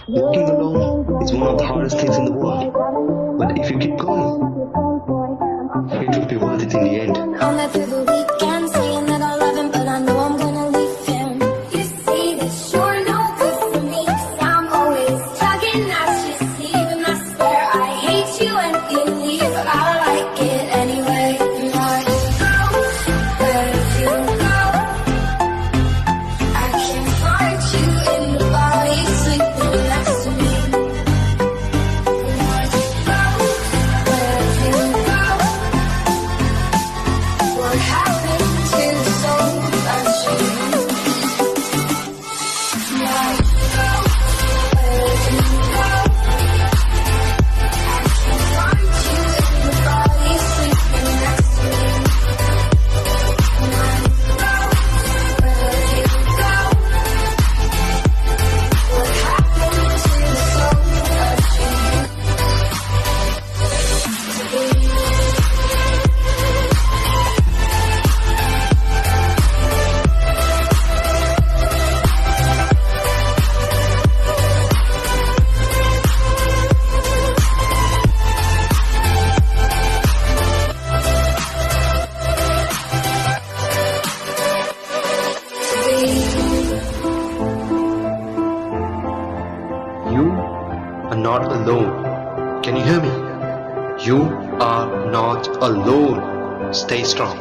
Walking alone is one of the hardest things in the world. But if you keep going, it will be worth it in the end. On that through the weekend, saying that I love him, but I know I'm gonna leave him. You see, this sure no good for me, 'cause I'm always tugging at your sleeve, and I swear I hate you and you leave, but I like it anyway. And I go where you go. I can find you in the body sleeping next to me. And I go where you go. What happened to the soul that you might go where you go? I can find you in the body sleeping next to me. Might go where you go? What happened to the soul that you used to be? You are not alone. Can you hear me? You are not alone. Stay strong.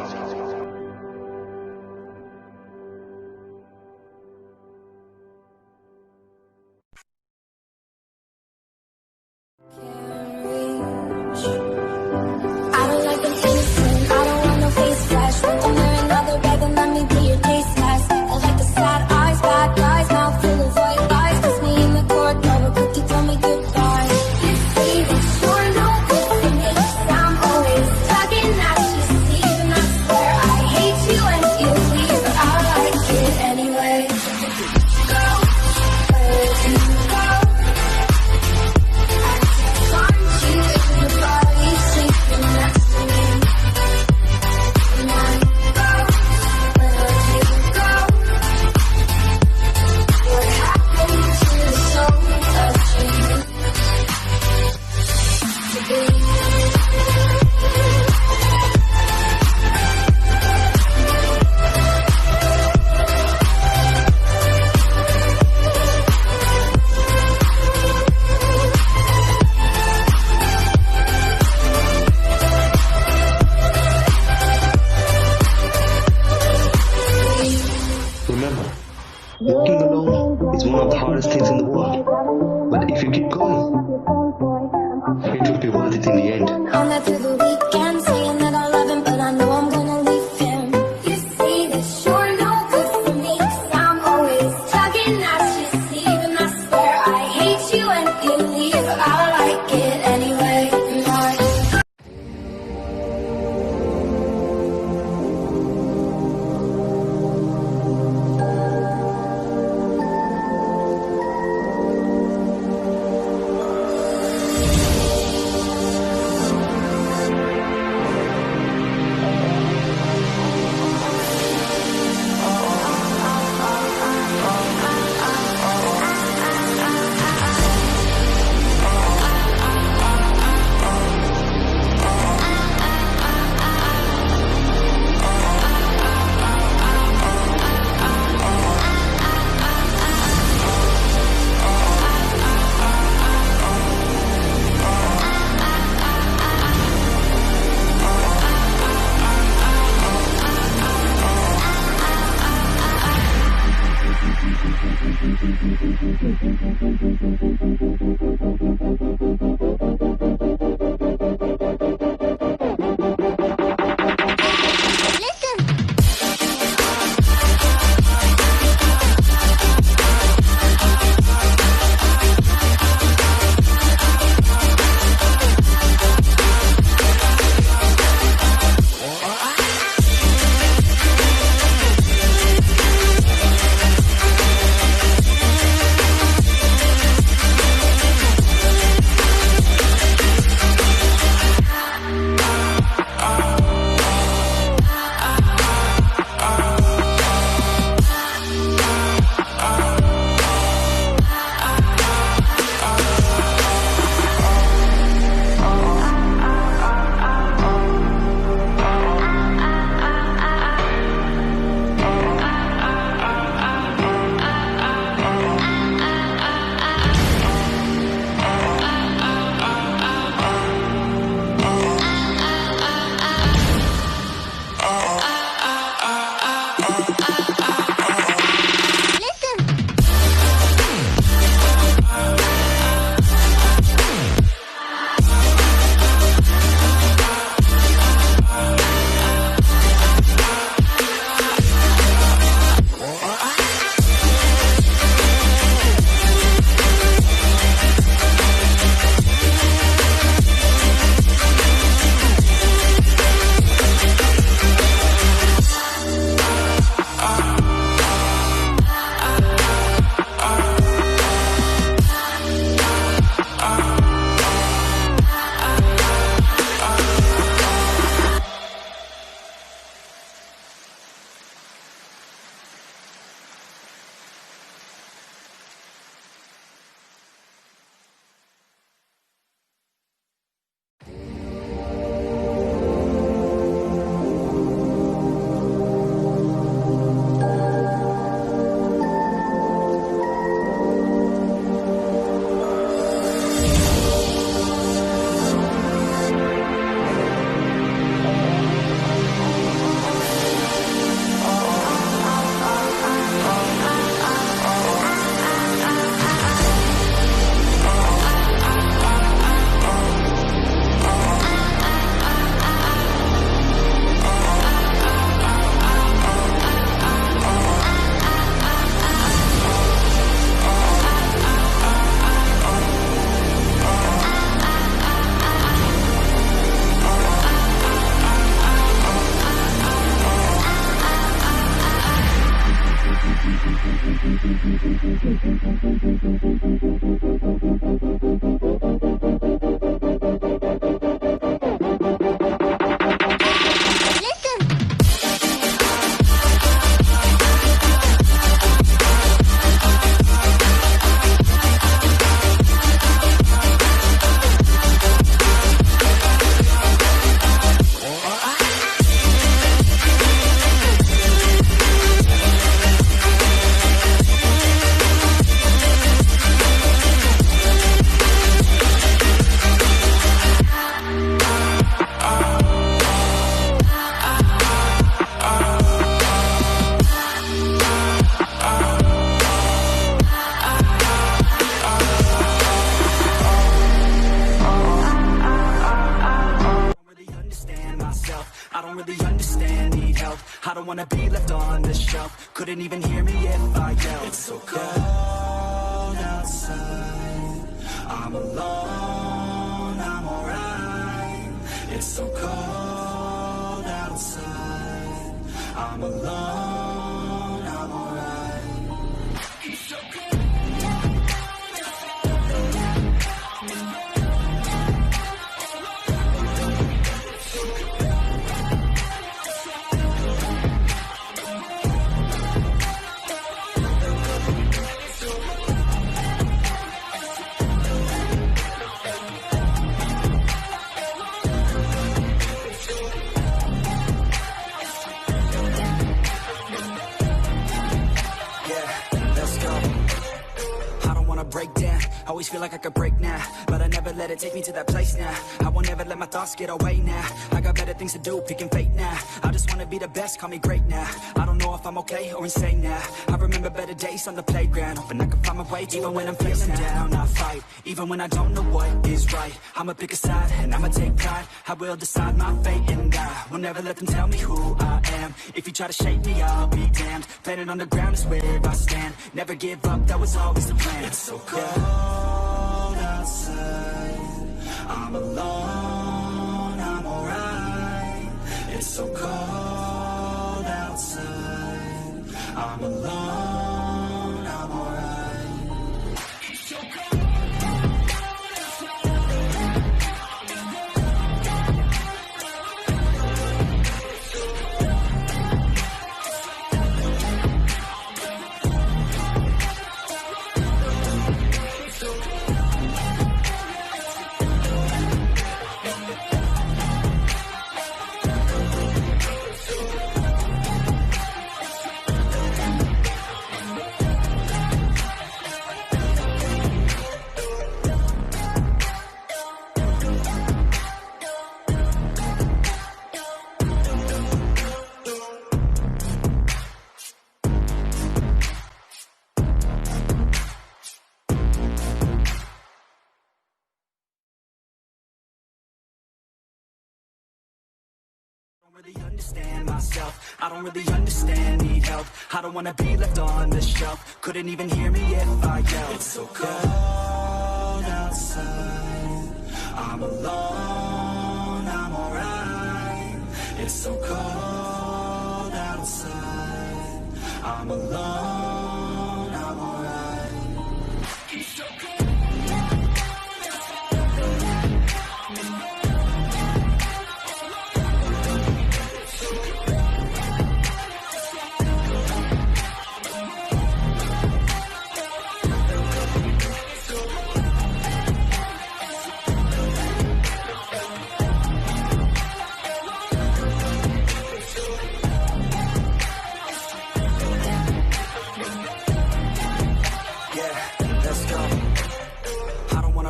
I don't like them innocent, I don't want no face flash. When they're another bag, then let me be your taste test. I like the sad eyes, bad guys, mouth full of white lies. Kiss me in the corridor, but cookie tell me goodbye. You see, this sure no good for me, 'cause I'm always tugging at your sleeve, and I swear I hate you and you leave, but I like it anyway. Go where you go. I can find you in the body sleeping next to me. Might go where you go. What happened to the soul that you used to be? Remember, walking alone is one of the hardest things in the world. But if you keep going, it will be worth it in the end. On that through the weekend, saying that I love him, but I know I'm gonna leave him. You see, this sure no good for me, 'cause I'm always tugging at your sleeve, and I swear I hate you and you leave, but I like it anyway. And I don't wanna be left on the shelf. Couldn't even hear me if I yelled. It's so cold outside, I'm alone, I'm alright. It's so cold outside, I'm alone, I'm alright. It's so cold. Break down, always feel like I could break now, but I never let it take me to that place now. I won't ever let my thoughts get away now. I got better things to do, picking fate now. I just wanna be the best, call me great now. I don't know if I'm okay or insane now. I remember better days on the playground, hoping I can find my way. Even when I'm feeling down, I fight. Even when I don't know what is right, I'ma pick a side and I'ma take pride. I will decide my fate and I will never let them tell me who I am. If you try to shake me, I'll be damned. Planet on the ground is where I stand. Never give up, that was always the plan. It's so cold outside, I'm alone, I'm alright. It's so cold outside, I'm alone, I'm alright. It's so cold. Really understand myself, I don't really understand, need help. I don't wanna be left on the shelf. Couldn't even hear me if I yelled. It's so cold outside, I'm alone, I'm alright. It's so cold outside, I'm alone, I'm alright. It's so cold.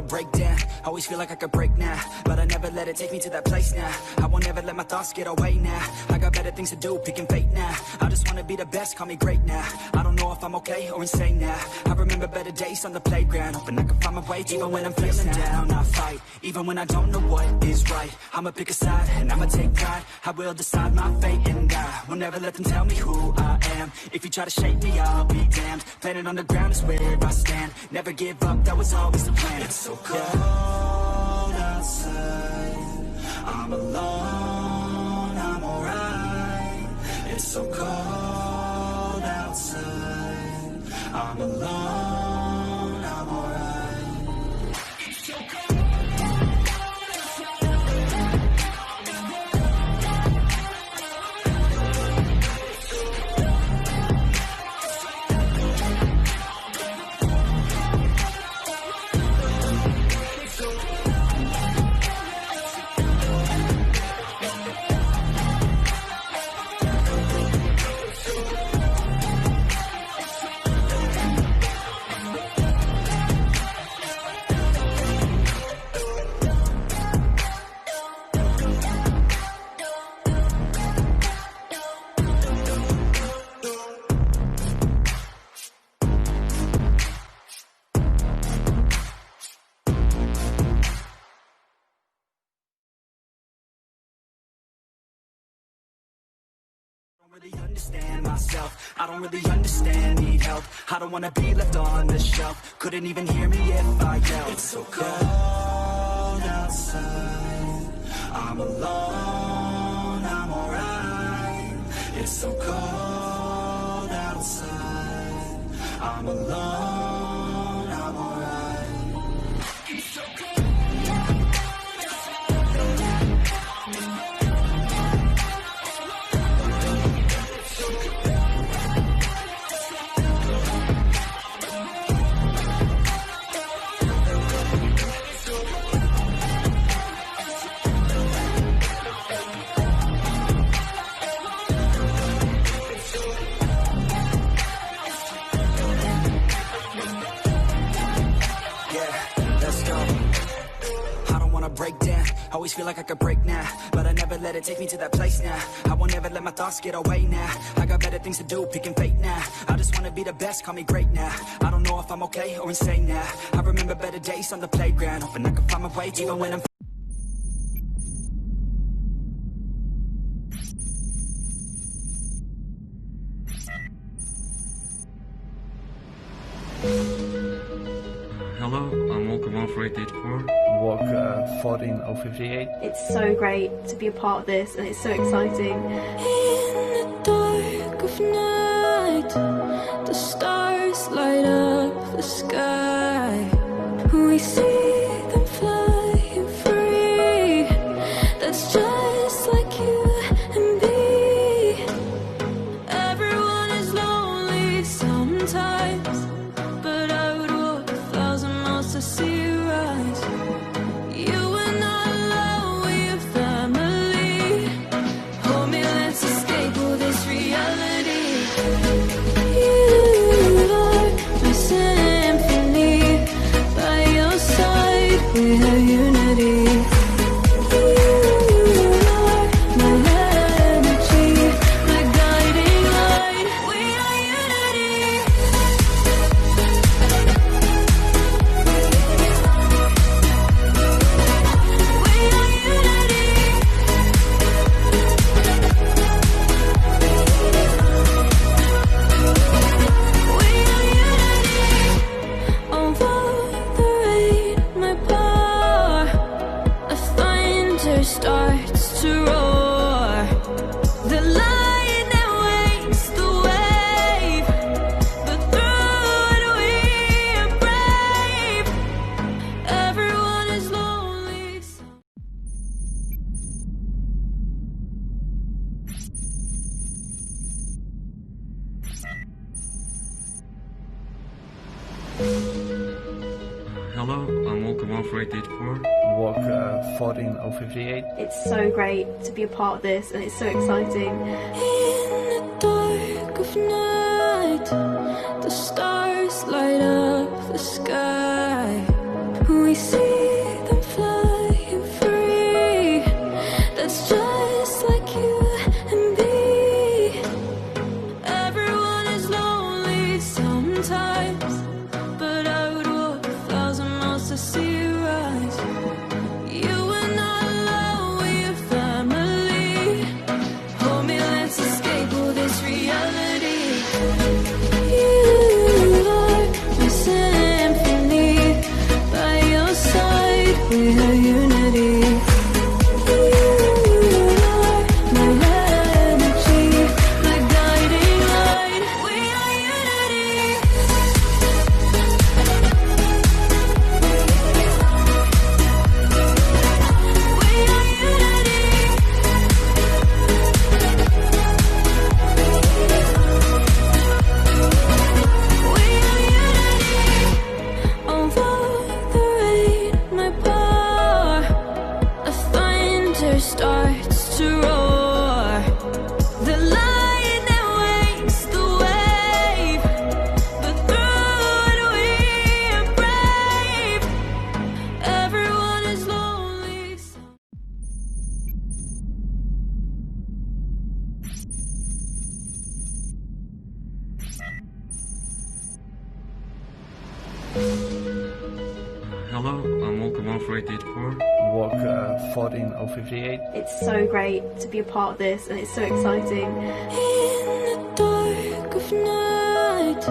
Break down, always feel like I could break now, but I never let it take me to that place now. I won't ever let my thoughts get away now. I got better things to do, picking fate now. I just wanna be the best, call me great now. I don't know if I'm okay or insane now. I remember better days on the playground, hoping I can find my way. Even when I'm feeling down, I fight. Even when I don't know what is right, I'ma pick a side and I'ma take pride. I will decide my fate and I will never let them tell me who I am. If you try to shake me, I'll be damned. Planet on the ground is where I stand. Never give up, that was always the plan. It's so cold outside, I'm alone, I'm alright. It's so cold outside, I'm alone, I'm alright. It's so cold. really understand myself. I don't really understand, need help. I don't wanna be left on the shelf. Couldn't even hear me if I yelled. It's so cold outside, I'm alone, I'm alright. It's so cold outside, I'm alone, I'm alright. It's so cold. Break down, always feel like I could break now, but I never let it take me to that place now. I won't ever let my thoughts get away now. I got better things to do, picking fate now. I just wanna be the best, call me great now. I don't know if I'm okay or insane now. I remember better days on the playground, hoping I can find my way even when I'm Hello, I'm Walker 14884. Walk 14058. It's so great to be a part of this and it's so exciting. In the dark of night, the stars light up the sky. We see them flying free. That's just like you and me. Everyone is lonely sometimes, but I would walk 1,000 miles to see you rise. You are not alone, we are family. Hold me, let's escape all this reality. You are my symphony. By your side, we have unity. You are my energy, my guiding light. We are unity. We are unity. We are unity. Over the rain, my power, a thunder starts to roar. The lightning wakes the wave, but through it we are brave. Everyone is lonely. Hello, I'm Walker 14884. Walk 14058. It's so great to be a part of this and it's so exciting. In the dark of night, the stars light up the sky. We see them flying free. That's just like you and me. Everyone is lonely sometimes, but I would walk 1,000 miles to see you rise. You are not alone, we are family. Hold me, let's escape all this reality. You are my symphony. By your side, we have unity. You are my energy, my guiding light. We are unity. We are unity. We are unity. Over the rain, my power, a thunder starts to roar. The lightning wakes the wave, but through it we are brave. Everyone is lonely. Hello, I'm Walker 14884. walk 14058. It's so great to be a part of this, and it's so exciting. In the dark of night,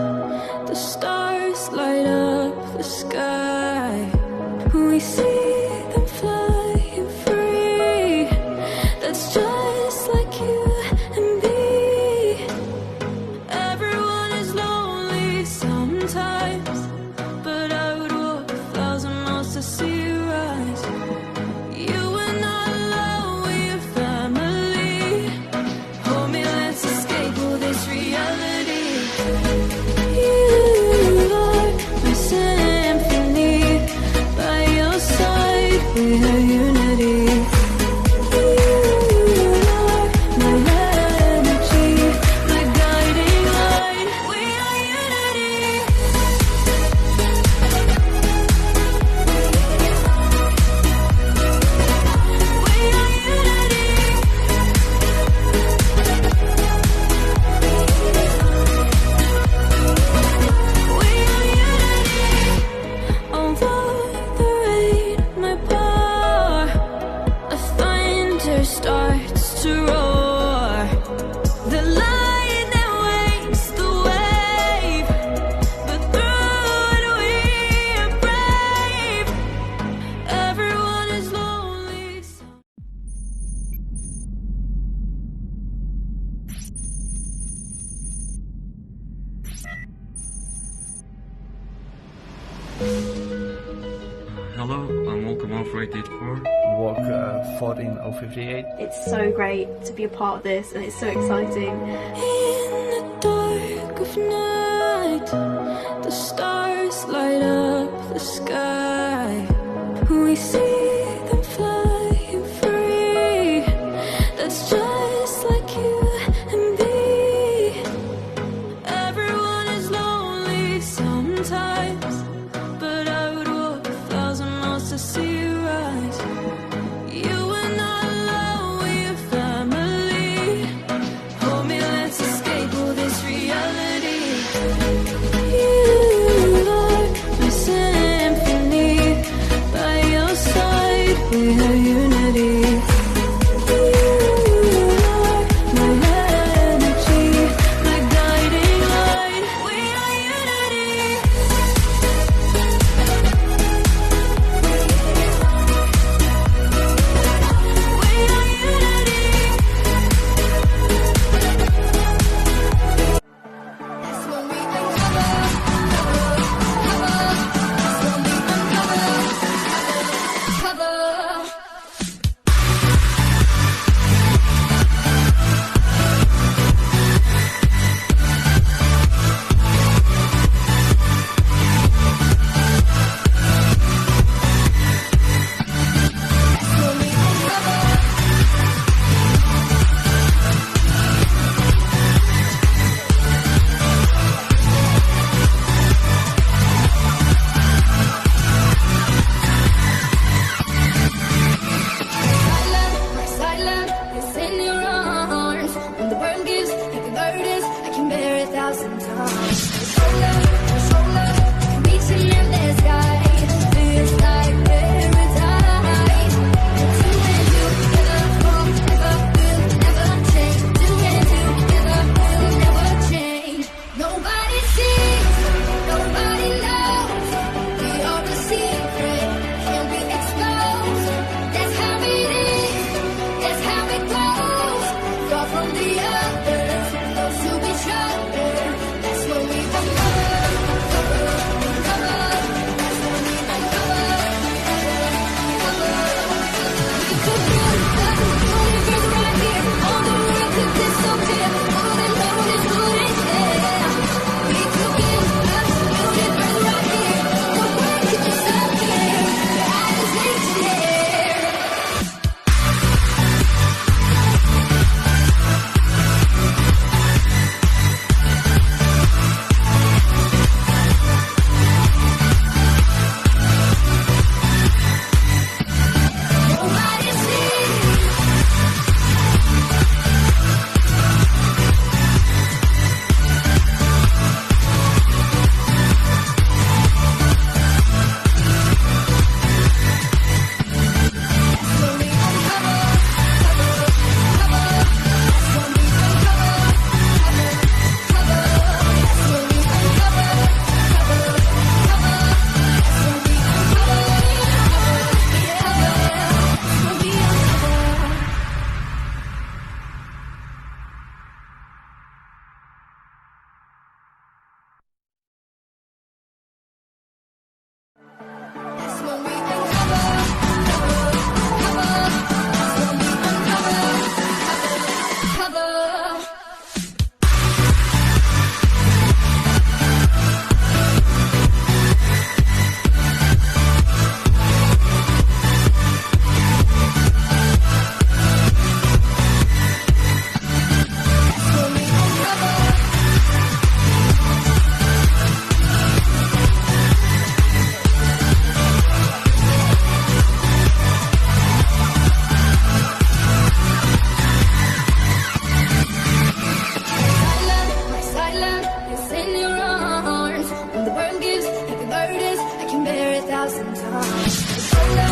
the stars light up the sky. We see them flying free. That's just like you and me. Everyone is lonely sometimes, but I would walk 1,000 miles to see you rise. You are not alone, we're family. Hold me, let's escape all this reality. You are my symphony. By your side, we are unity. You are my energy, my guiding light. We are unity. We are unity. We are unity. Although the rain may pour, a thunder starts to roar. The lightning wakes the wave, but through it we are brave. Everyone is lonely. Hello, I'm Walker 14884. Walk 14058. It's so great to be a part of this, and it's so exciting. In the dark of night, the stars light up the sky. We see them flying free. That's just like you and me. Everyone is lonely sometimes, but I would walk 1,000 miles to see you rise. You are not alone, we're family. Hold me, let's escape all this reality. You are my symphony. fear 1,000 times.